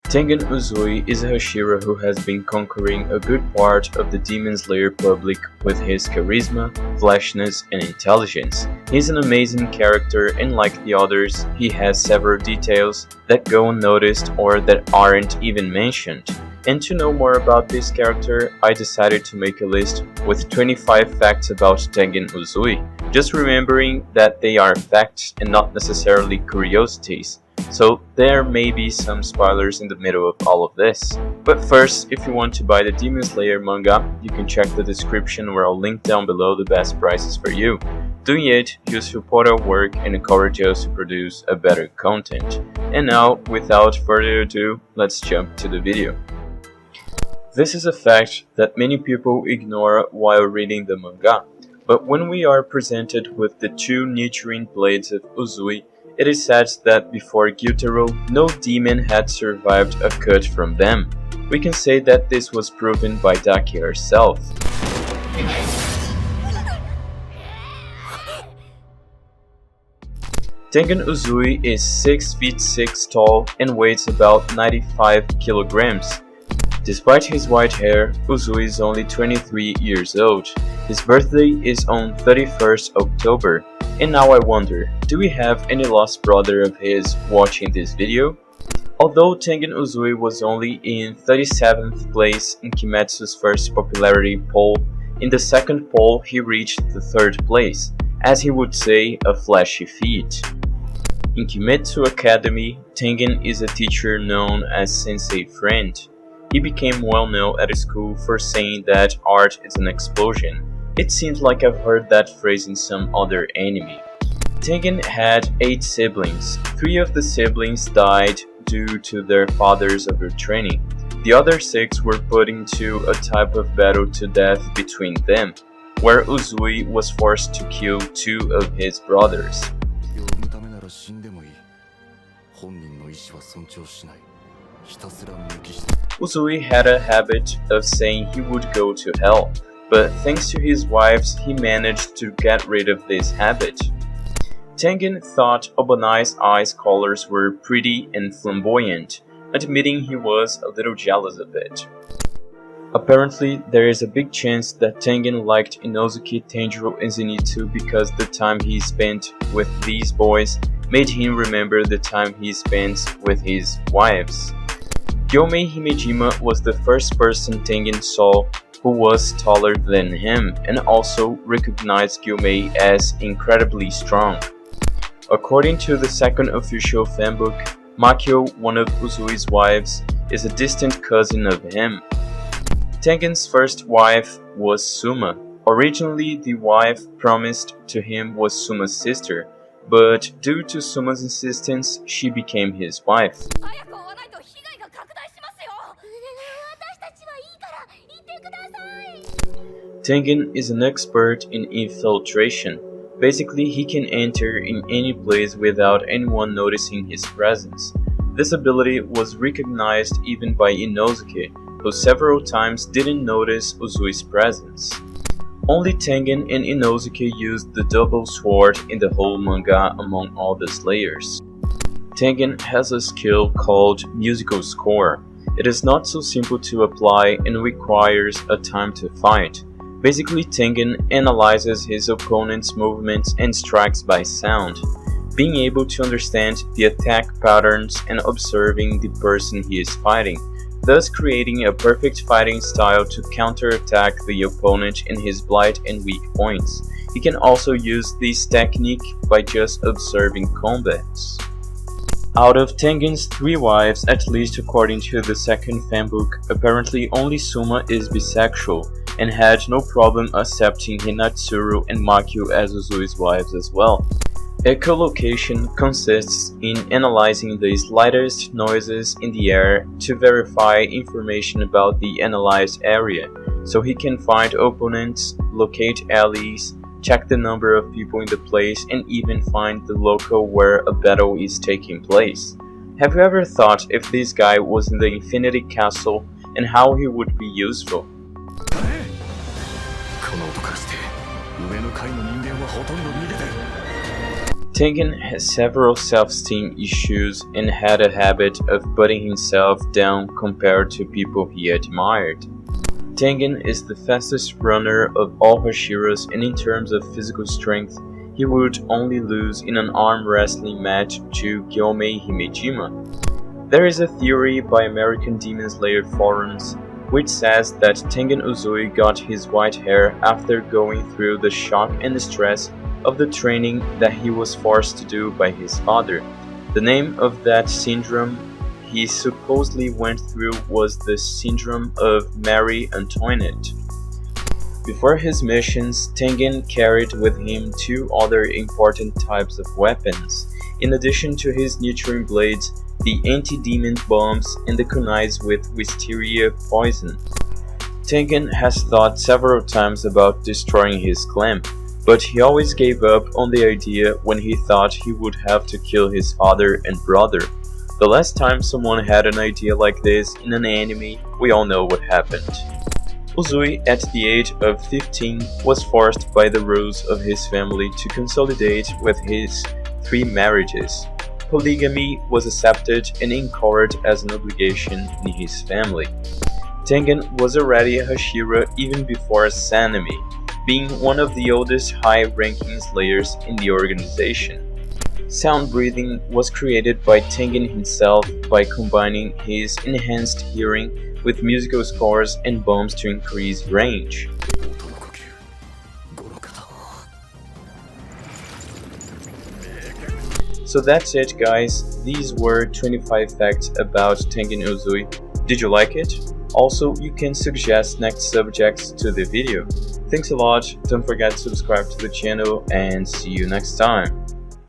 Tengen Uzui is a Hashira who has been conquering a good part of the Demon Slayer public with his charisma, flashiness, and intelligence. He's an amazing character, and like the others, he has several details that go unnoticed or that aren't even mentioned. And to know more about this character, I decided to make a list with 25 facts about Tengen Uzui, just remembering that they are facts and not necessarily curiosities. So there may be some spoilers in the middle of all of this. But first, if you want to buy the Demon Slayer manga, you can check the description where I'll link down below the best prices for you. Doing it, you support our work and encourage us to produce a better content. And now, without further ado, let's jump to the video. This is a fact that many people ignore while reading the manga, but when we are presented with the two nichirin blades of Uzui, it is said that before Gyuutaro, no demon had survived a cut from them. We can say that this was proven by Daki herself. Tengen Uzui is 6 feet 6 tall and weighs about 95 kilograms. Despite his white hair, Uzui is only 23 years old. His birthday is on 31st October. And now I wonder, do we have any lost brother of his watching this video? Although Tengen Uzui was only in 37th place in Kimetsu's first popularity poll, in the second poll he reached the 3rd place, as he would say, a flashy feat. In Kimetsu Academy, Tengen is a teacher known as Sensei Friend. He became well known at school for saying that art is an explosion. It seems like I've heard that phrase in some other anime. Tengen had 8 siblings. 3 of the siblings died due to their father's overtraining. The other 6 were put into a type of battle to death between them, where Uzui was forced to kill 2 of his brothers. Uzui had a habit of saying he would go to hell, but thanks to his wives he managed to get rid of this habit. Tengen thought Obonai's eyes colors were pretty and flamboyant, admitting he was a little jealous of it. Apparently, there is a big chance that Tengen liked Inosuke, Tanjiro, and Zenitsu because the time he spent with these boys made him remember the time he spent with his wives. Gyomei Himejima was the first person Tengen saw who was taller than him, and also recognized Gyomei as incredibly strong. According to the second official fanbook, Makyo, one of Uzui's wives, is a distant cousin of him. Tengen's first wife was Suma. Originally, the wife promised to him was Suma's sister, but due to Suma's insistence, she became his wife. Tengen is an expert in infiltration. Basically, he can enter in any place without anyone noticing his presence. This ability was recognized even by Inosuke, who several times didn't notice Uzui's presence. Only Tengen and Inosuke used the double sword in the whole manga among all the Slayers. Tengen has a skill called musical score. It is not so simple to apply and requires a time to fight. Basically, Tengen analyzes his opponent's movements and strikes by sound, being able to understand the attack patterns and observing the person he is fighting, thus creating a perfect fighting style to counterattack the opponent in his blight and weak points. He can also use this technique by just observing combats. Out of Tengen's 3 wives, at least according to the second fanbook, apparently only Suma is bisexual, and had no problem accepting Hinatsuru and Makyo as Uzui's wives as well. Echolocation consists in analyzing the slightest noises in the air to verify information about the analyzed area, so he can find opponents, locate alleys, check the number of people in the place, and even find the local where a battle is taking place. Have you ever thought if this guy was in the Infinity Castle and how he would be useful? Tengen has several self-esteem issues and had a habit of putting himself down compared to people he admired. Tengen is the fastest runner of all Hashiras, and in terms of physical strength, he would only lose in an arm wrestling match to Gyomei Himejima. There is a theory by American Demon Slayer forums which says that Tengen Uzui got his white hair after going through the shock and stress of the training that he was forced to do by his father. The name of that syndrome he supposedly went through was the syndrome of Marie Antoinette. Before his missions, Tengen carried with him two other important types of weapons. In addition to his nichirin blades, the anti-demon bombs and the kunais with wisteria poison. Tengen has thought several times about destroying his clan, but he always gave up on the idea when he thought he would have to kill his father and brother. The last time someone had an idea like this in an anime, we all know what happened. Uzui, at the age of 15, was forced by the rules of his family to consolidate with his 3 marriages. Polygamy was accepted and encouraged as an obligation in his family. Tengen was already a Hashira even before Sanemi, being one of the oldest high-ranking slayers in the organization. Sound breathing was created by Tengen himself by combining his enhanced hearing with musical scores and bombs to increase range. So that's it, guys. These were 25 facts about Tengen Uzui. Did you like it? Also, you can suggest next subjects to the video. Thanks a lot, don't forget to subscribe to the channel, and see you next time.